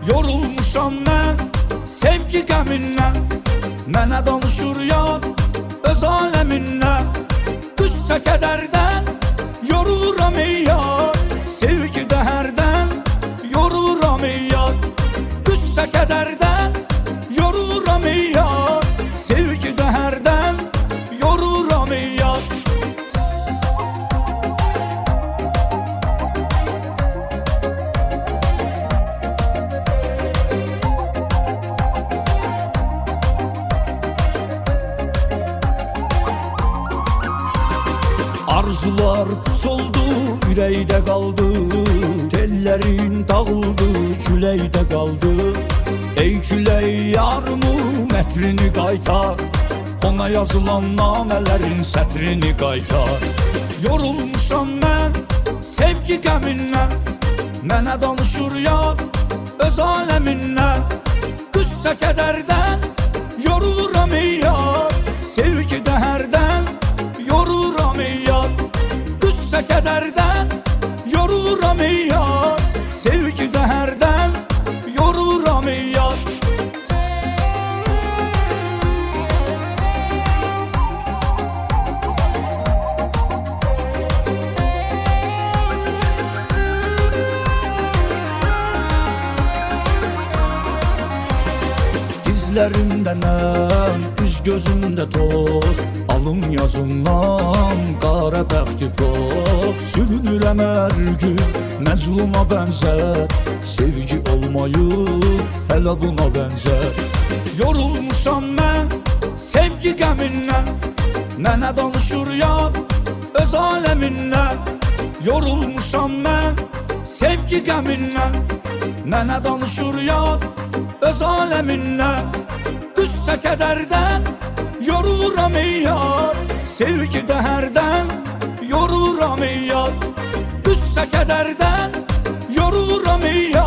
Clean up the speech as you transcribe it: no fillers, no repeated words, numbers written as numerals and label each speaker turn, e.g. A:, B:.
A: Yorulmuşam mən sevgi qəmindən, mənə danışır yar öz aləmindən. Qüssə kədərdən yoruluram ey yar, sevgidə hərdən yoruluram ey yar. Qüssə kədərdən yoruluram ey yar, sevgidə hərdən yoruluram ey yar. Arzular soldu, ürəkdə qaldı, tellərin dağıldı, küləkdə qaldı. Ey külək yarımı mətrini qaytar, ona yazılan namələrin sətrini qaytar. Yorulmuşam mən sevgi qəmindən, mənə danışır yar öz aləmindən. Qüssə kədərdən yoruluram ey yar, sevgidə hərdən yoruluram ey yar. Qüssə kədərdən yoruluram ey yar, sevgidə hərdən yoruluram ey yar. Dizlərimdə nəm, üz gözümdə toz, alım yazımdan qara bəxti boz. Sürünürəm hər gün məzluma bənzər, sevgi olmayıb hələ buna bənzər. Yorulmuşam mən sevgi qəmindən, mənə danışır yar öz aləmindən. Yorulmuşam mən sevgi qəmindən, mənə danışır yar öz aləmindən. Qüssə kədərdən yoruluram ey yar, sevgidə hərdən yoruluram ey yar. Qüssə kədərdən yoruluram ey yar.